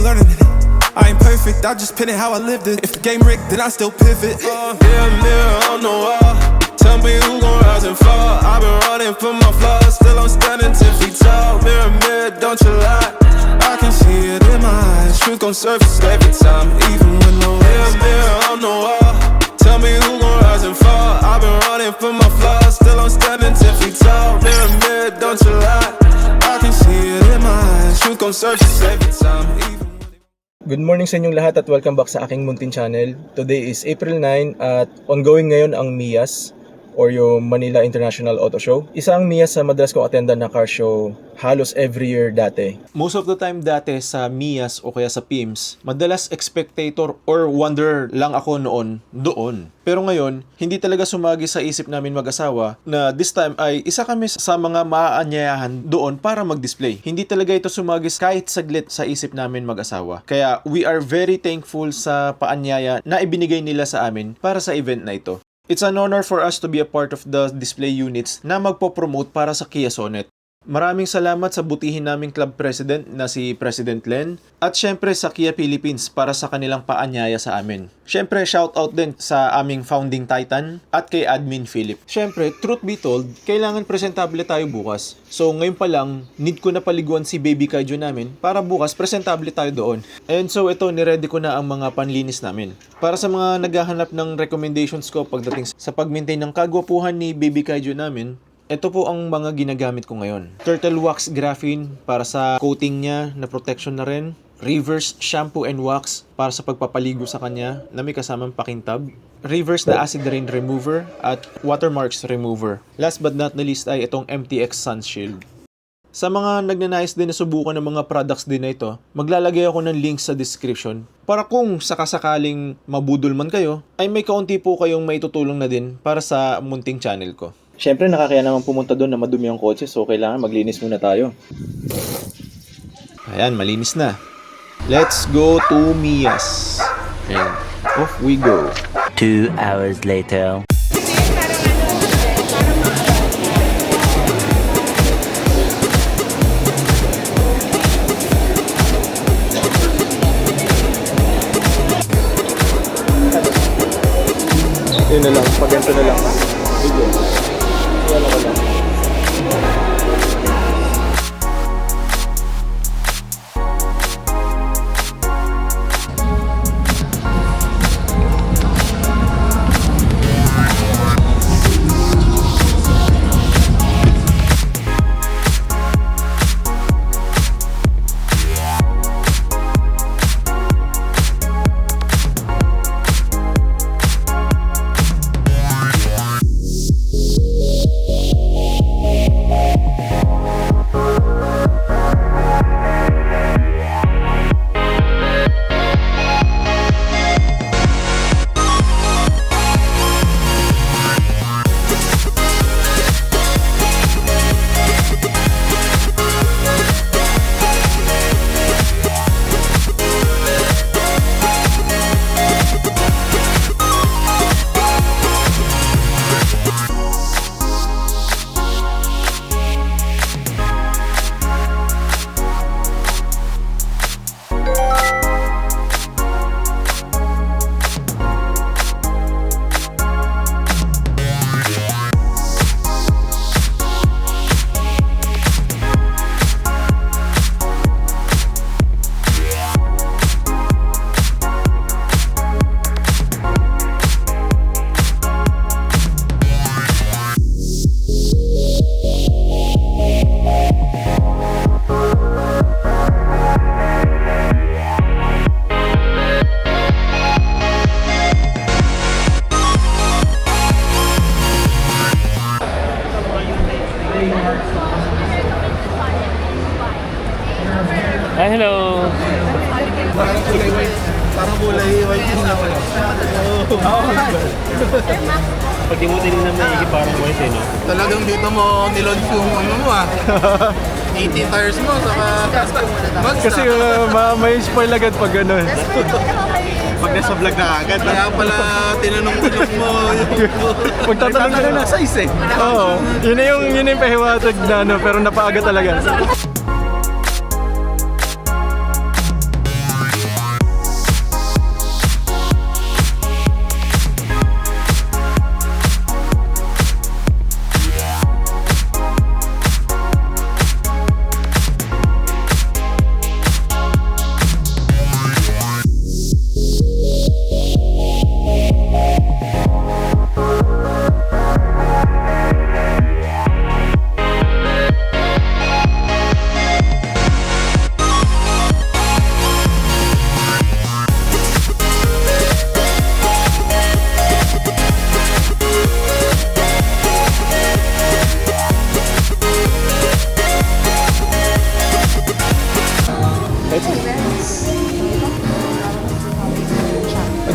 learning it. I ain't perfect, I just pin it how I lived it. If the game rigged, then I still pivot. Mirror on the wall, tell me who gon' rise and fall. I've been running for my flaws, still I'm standing 10 feet tall. Mirror, don't you lie, I can see it in my eyes. Truth gon' surface every time, even when no mirror on the wall, tell me who gon' rise and fall. I've been running for my flaws, still I'm standing 10 feet tall. Mirror, don't you lie, I can see it in my eyes. Truth gon' surface every time, even. Good morning sa inyong lahat at welcome back sa aking muntin channel. Today is April 9 at ongoing ngayon ang MIAS or yung Manila International Auto Show. Isa ang MIAS sa madalas kong attendan na car show halos every year dati. Most of the time dati sa MIAS o kaya sa PIMS, madalas spectator or wonder lang ako noon doon. Pero ngayon, hindi talaga sumagi sa isip namin mag-asawa na this time ay isa kami sa mga maaanyayahan doon para mag-display. Hindi talaga ito sumagis kahit saglit sa isip namin mag-asawa. Kaya we are very thankful sa paanyaya na ibinigay nila sa amin para sa event na ito. It's an honor for us to be a part of the display units na magpo-promote para sa Kia Sonet. Maraming salamat sa butihin naming club president na si President Len at syempre sa Kia Philippines para sa kanilang paanyaya sa amin. Syempre shoutout din sa aming founding titan at kay Admin Philip. Syempre, truth be told, kailangan presentable tayo bukas. So ngayon pa lang, need ko na paliguan si Baby Kaijo namin para bukas presentable tayo doon. And so ito, niready ko na ang mga panlinis namin. Para sa mga naghahanap ng recommendations ko pagdating sa pag-maintain ng kagwapuhan ni Baby Kaijo namin, ito po ang mga ginagamit ko ngayon. Turtle Wax Graphene para sa coating niya na protection na rin. Reverse Shampoo and Wax para sa pagpapaligo sa kanya na may kasamang pakintab. Reverse na Acid Rain Remover at Watermarks Remover. Last but not the least ay itong MTX Sun Shield. Sa mga nagnanais din na subukan ng mga products din na ito, maglalagay ako ng links sa description para kung sakasakaling mabudol man kayo, ay may kaunti po kayong maitutulong na din para sa munting channel ko. Siyempre, nakakaya naman pumunta doon na madumi ang kotse, so kailangan maglinis muna tayo. Ayan, malinis na. Let's go to MIAS. And off we go. 2 hours later. Yun na lang, pag-ganto na lang. Sige. Wala ka lang. Ay, hello. Parang kulay white din ako. Pag di mo tinignan maigi, parang white eh, no? Talagang dito mo nilodge yung ano mo 18 tires mo, saka mags Kasi may spoil agad pag gano'n. pag nasa vlog na agad. Kaya pala tinanong-tanong mo yung... Magtatanong ka na size eh. Oo. Yun na yung pahiwatag na ano, pero napaaga talaga.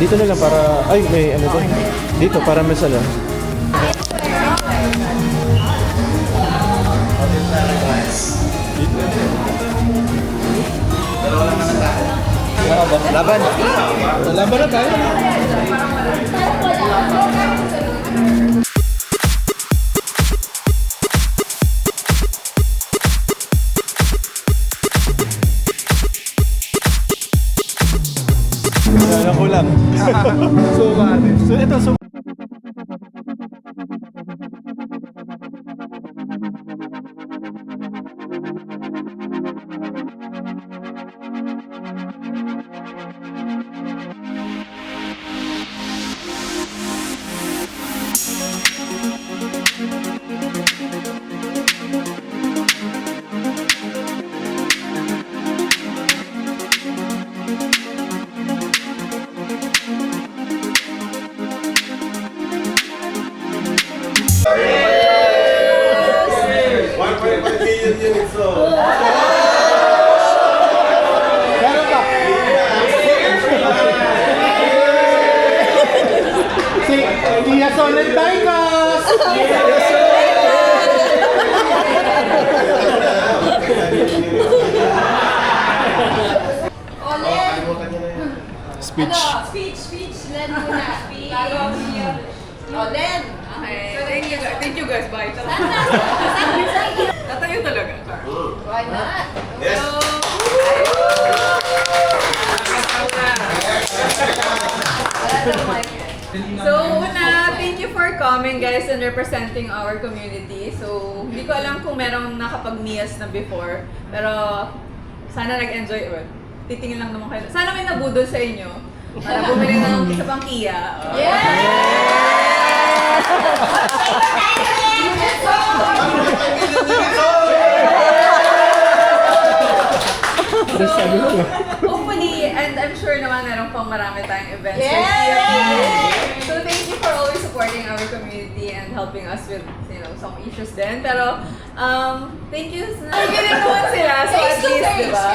dito na lang para... Ay, may ano doon. Dito, para may sala. Laban. Laban na tayo. Alam ko lang. So ito, speech. Speech. Len muna. Speech. Oh, Len. Okay. Thank you guys. Bye. Tatayo talaga. Why not? Yes. So, una, thank you for coming guys and representing our community. So, hindi ko alam kung merong nakapag-NIAS na before, pero sana nag-enjoy. Titingin lang naman kayo. Sana may nabudol sa inyo para bumili ng isa pang Kia. Hopefully, and I'm sure naman meron pang marami tayong events. So thank you for always supporting our community and helping us with, some issues din. Pero, thank you. Nakikinig naman sila. So at least, diba?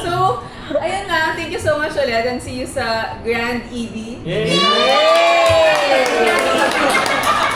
So, ayun na. Thank you so much ulit and see you sa Grand EV.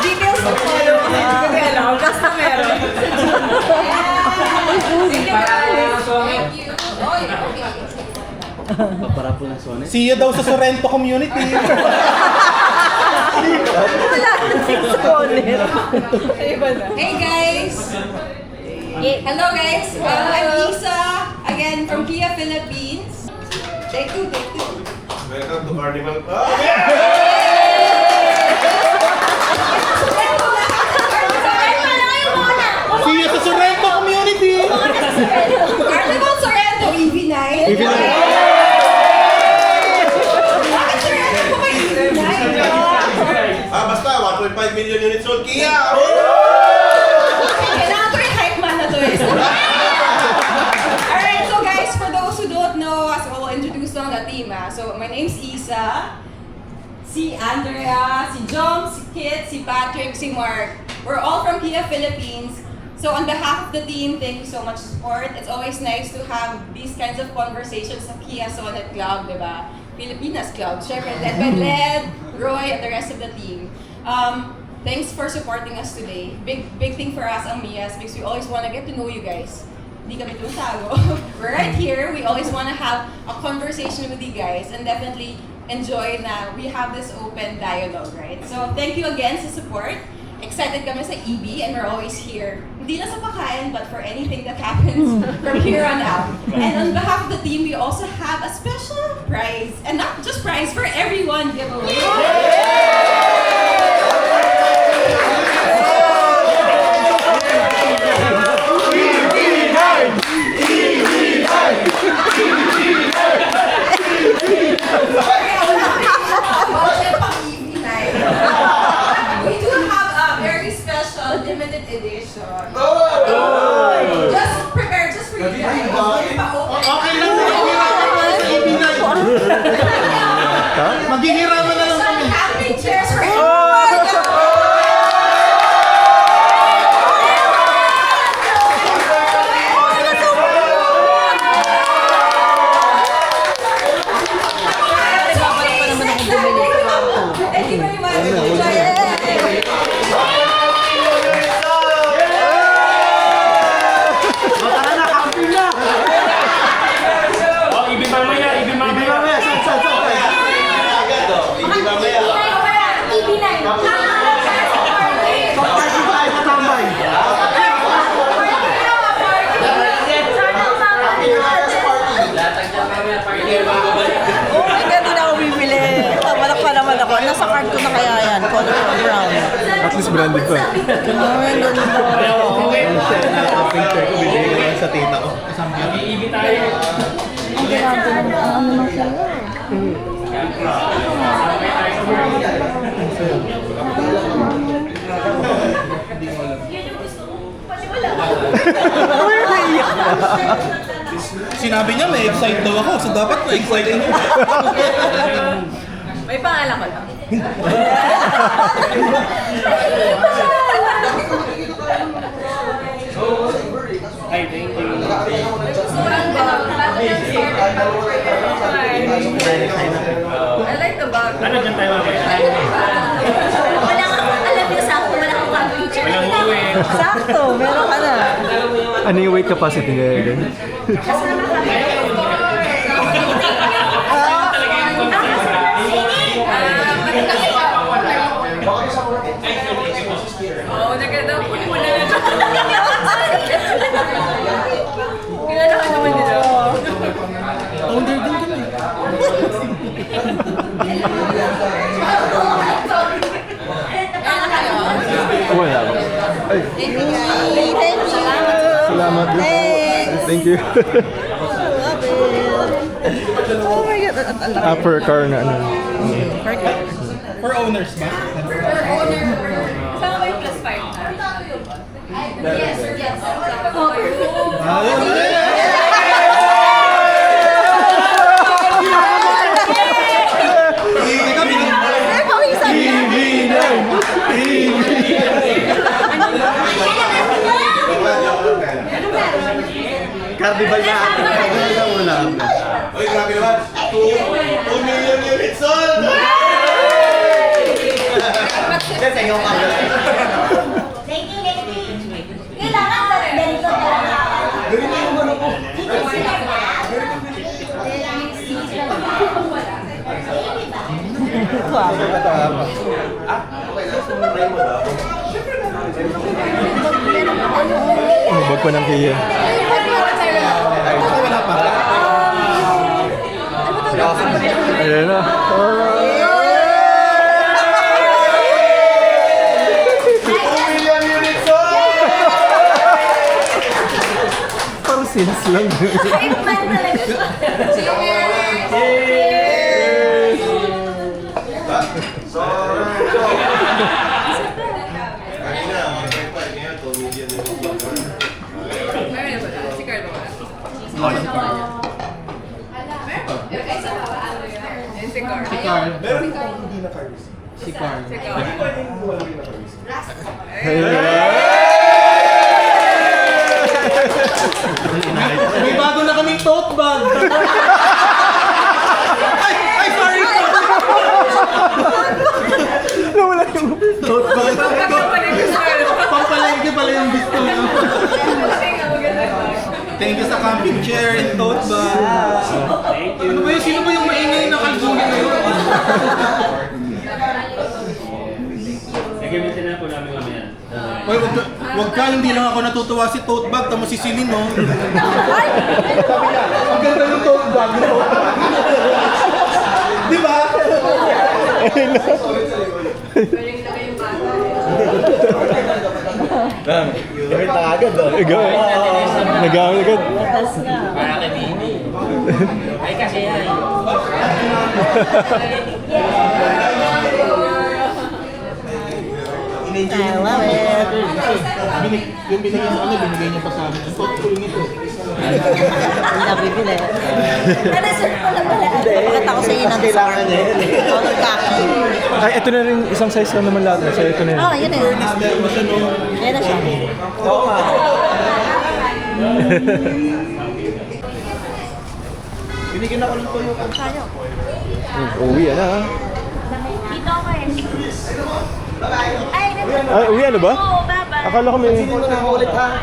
Details to follow. Hindi alam. Basta meron. Thank you guys. Thank you. Papara po ng Sonet. See you daw sa Sorrento community. Hey guys! Hello guys! I'm Isa, again from Kia Philippines. Take two. Welcome to Carnival. See you sa Sorrento community. Carnival Sorrento, EV9. Bakit Sorrento ko ba EV9? Basta 1.5 million units sold. Kia! Kailangan ko yung hype man na to eh. Alright, so guys, for those who don't know, as I will introduce lang the team. So, my name's Isa. Si Andrea, si Jom, si Kit, si Patrick, si Mark. We're all from Kia Philippines. So on behalf of the team, thank you so much for support. It's always nice to have these kinds of conversations sa Kia Sonet Club, diba? Pilipinas Club, syempre led by Led, Roy, and the rest of the team. Thanks for supporting us today. Big thing for us ang Mias because we always want to get to know you guys. Hindi kami tutago. We're right here. We always want to have a conversation with you guys and definitely enjoy na we have this open dialogue, right? So thank you again sa support. Excited kami sa EB and we're always here. Hindi na sa pakain, but for anything that happens from here on out. And on behalf of the team, we also have a special prize. And not just prize, for everyone giveaway. We do have a very special limited edition. Just prepare, just for you guys. Okay lang na maghihiraman na lang kami. Camping chairs for everyone. So color brown. At least branded pa. Picture ko, bibigay ko lang sa tita ko. Ano na siya? Sinabi niya may excite daw ako, so dapat na-excite ako. May pangalan ko lang. Ay, thank you. I like the bag. Ano dyan tayo mamaya? Wala kang, alam niyo, sakto, wala kang pang-picture. Walang uwi. Sakto, meron ka na. Ano yung weight capacity niya yun? Oo, nagkataon po muna na. Kilala ka naman nila. Owner din kami. Wala ba? Ay, salamat din. Thank you. Oh my God. Per car na ano. For owners ba? Per owner, kasama ba yung plus 5 na? Yes, yes. Carnival na ako. Wala. Uy, grabe naman. 2 million units sold! Yan sa iyong camera. Kailangan ba ganito talaga? Ganito yung ano ko. Bag pa ng Kia. Wala pa. Ayan na. Parang sales lang. Si Carl ba wala? Si Carl. Si Carl. Meron pa hindi na cars. Si Carl. Si Carl. May bago na kaming tote bag. Ay, sorry. Nawala yung... Tote bag. Pampalengke pala yung gusto mo. Thank you sa camping chair and tote bag. Thank you. Ano ba yun? Sino ba yung maingay na kalbungin ngayon? Nagamitin na po namin mamaya. Oy, wag ka, hindi lang ako natutuwa si tote bag, tamo si Celine, no? Ang ganda yung tote bag, no? Di ba? Galing na kayong bata. Gamit na agad, no? Nagamit agad. Para kay Bibi. Ay, kasi yan. I love it. Yung binigay sa ano, binigay niya pa sa amin. Ang thoughtful nito. Ang nabibili. Na-reserve ko lang pala. Pakita ko sa iyo ng kailangan niya. Color khaki. Ay, ito na rin isang size lang naman lahat. So, ito na yun. Oh, yun na yun. Yan na siya. Oo nga. Binigyan ako ng toyo. Uwi na. Dito ako eh. Ay, Ay, uwi ano ba? Oo, bye-bye. Akala ko may... Hindi mo na ako ulit, ha?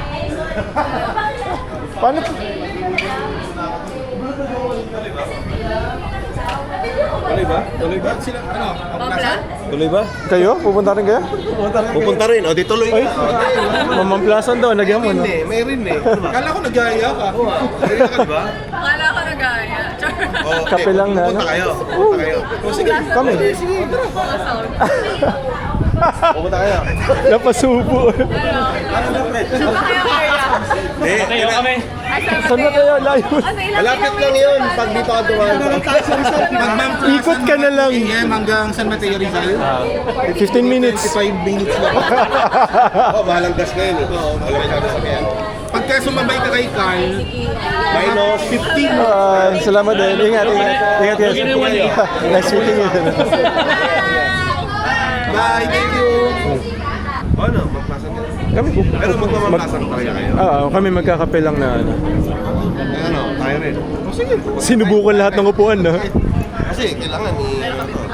Paano? Tuloy ba? Tuloy ba? Sila, ano? Pampla? Tuloy ba? Kayo? Pupunta rin kayo? Pupunta rin. O, di tuloy Ay, ka. mamamplasan daw. Nagyan mo, no? May rin eh. Kala ko nag-aaya ka. Nag-aaya ka, di ba? Akala ko Kape lang na, ano? Punta kayo. Punta kayo. Kami. Pumunta kayo. Napasubo. Tayo kami. Saan na kayo? Layo. Malapit lang yun. Pag dito ka dumaan. Ikot ka na lang. PM hanggang San Mateo Rizal. 15 minutes. 5 minutes lang. Bahalang gas na yun. Wala may sabi sabihan. Pagka sumabay ka kay Carl, minus 15. Salamat din. Ingat, ingat. Ingat, guys. Nice meeting you. Bye, thank you. Ano, magpasan ka? Kami po. Pero magmamapasan talaga kayo. Kami magkakape lang na ano. Ano, tayo rin. O sige. Sinubukan lahat ng upuan, no? Kasi kailangan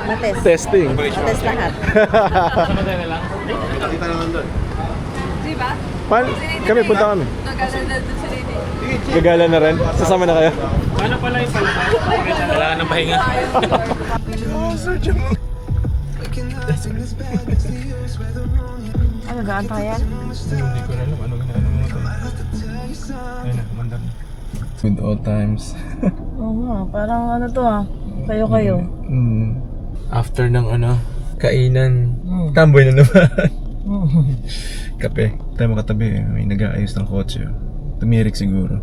Matest. Testing. Matest lahat. Nakita naman doon. Kami, punta kami. Gagala na rin. Sasama na kayo. Paano pala yung palakay? Wala ka ng pahinga. Ano, gaan pa yan? Hindi ko alam ano ginagawa mo ito. Ayun na, mandar na. With all times. Oo nga, parang ano to Kayo-kayo. After ng ano, kainan, tamboy na naman. Kape. Tayo makatabi, may nag-aayos ng kotse. Tumirik siguro.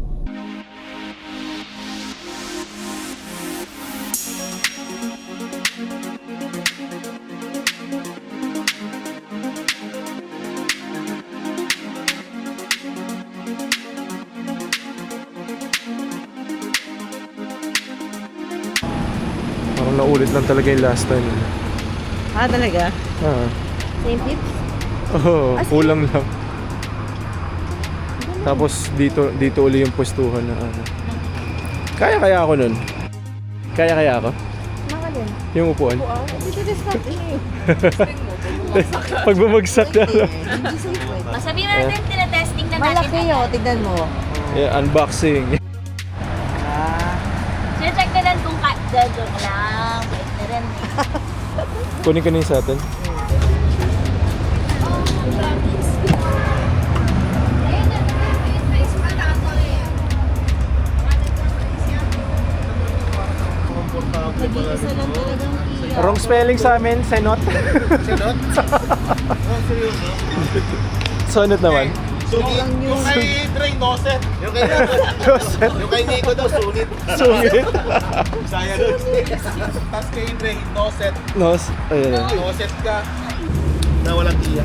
Parang naulit lang talaga yung last time. Talaga? Same tips? Oo, kulang lang. Tapos dito uli yung pwestuhan na ano. Kaya ako nun? Kaya ako? Makalin. Yung upuan? Dito discount eh. Pag bumagsak na lang. Masabi mo natin, tinatesting na natin. Malaki yun, tignan mo. Yeah, unboxing. Check na lang kung joke lang. Wait na rin. Kunin ka na yung sa atin. Nag-iisa lang talagang Wrong spelling sa amin, senot. Sinot? Oh, seryoso? Sonot naman. Sunit. Yung kay Dre, Noset. Yung kay Noset. Yung kay Nico daw, sunit. Sungit. Saya doon. Tapos kay Dre, Noset. Nos, ayun na. Noset ka. Na walang iya.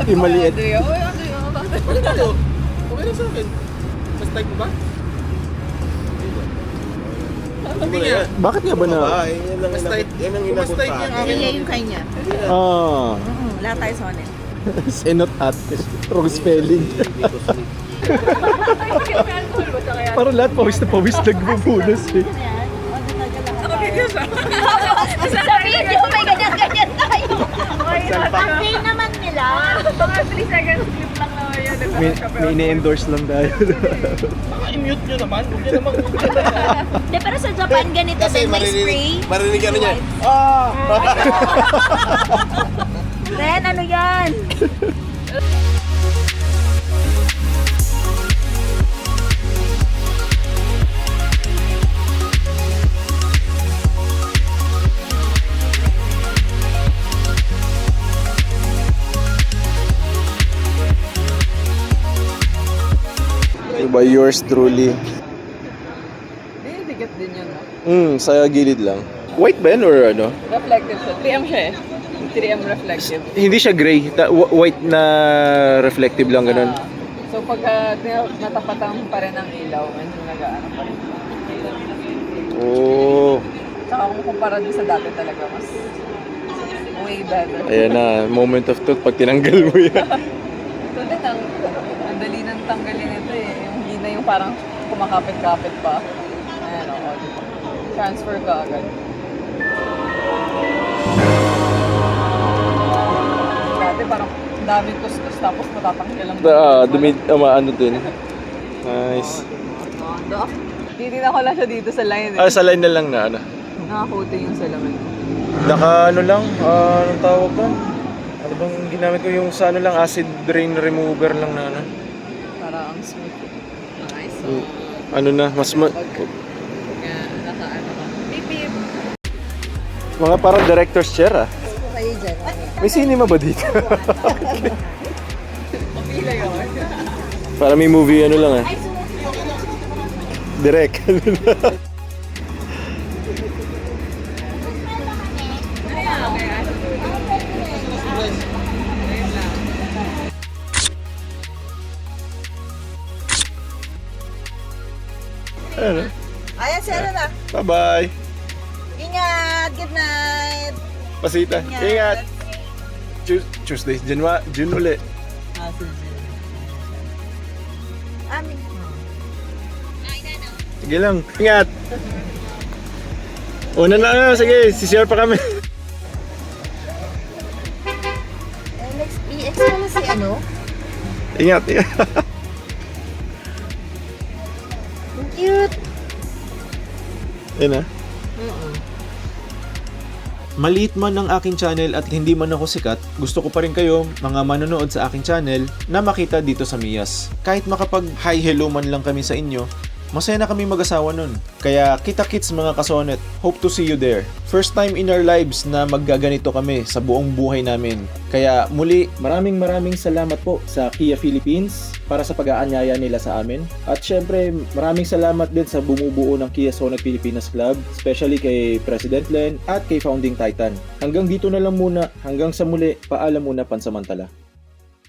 Yung maliit. Bakit tayo? Okay lang sa akin. Mas type mo ba? Hindi nga. Bakit nga ba na? Mas type. Yan ang inabot Hindi pa. niya yung kanya. Lahat tayo sonnet. Senot at wrong spelling. Parang lahat pawis na pawis nagbubunas eh. Sa video, may ganyan-ganyan tayo. Ang feel naman nila. Mga 3 seconds clip lang naman yun. May ini-endorse lang tayo. I-mute nyo naman. Huwag nyo naman. Hindi, pero sa Japan ganito din, may spray. Marinig ka na niya. Ren, ano yan? By yours truly. Bigat din yun, no? Sa gilid lang. White ba yan or ano? Reflective siya. 3M siya eh. 3M reflective. Hindi siya gray. White na reflective lang ganun. So pagka natapatan pa rin ang ilaw, medyo nag-ano pa rin. Oh. Saka kung kumpara din sa dati talaga, mas way better. Ayan na, moment of truth pag tinanggal mo yan. So din, ang dali nang tanggalin ito eh. Yung hindi na yung parang kumakapit-kapit pa. Ayan o, diba? Transfer ka agad. Dati parang daming kuskus tapos matatanggal lang. Ano din. Nice. Titignan ko lang siya dito sa line eh. Sa line na lang na ano. Nakakoating yung salamin. Naka ano lang, anong tawag ba? Ano bang ginamit ko yung sa ano lang, acid rain remover lang na ano. Para ang smooth. Nice. Ano na, mas Mga parang director's chair ah. Kayo dyan. May cinema ba dito? Para may movie ano lang ah. Direct. Ano? Ayan, sir na. Bye-bye. Ingat. Good night. Pasita. Ingat. Tuesday. June ulit. Amin. Sige lang. Ingat. Una na. Sige. Si-share pa kami. Next, EX pala si ano? Ingat. Ang cute. Yun ah. Maliit man ang aking channel at hindi man ako sikat, gusto ko pa rin kayo, mga manonood sa aking channel, na makita dito sa Miyas. Kahit makapag hi hello man lang kami sa inyo, masaya na kami mag-asawa nun. Kaya kita-kits mga kasonet, hope to see you there. First time in our lives na maggaganito kami sa buong buhay namin. Kaya muli, maraming salamat po sa Kia Philippines para sa pag-aanyaya nila sa amin. At syempre, maraming salamat din sa bumubuo ng Kia Sonet Pilipinas Club, especially kay President Len at kay Founding Titan. Hanggang dito na lang muna, hanggang sa muli, paalam muna pansamantala.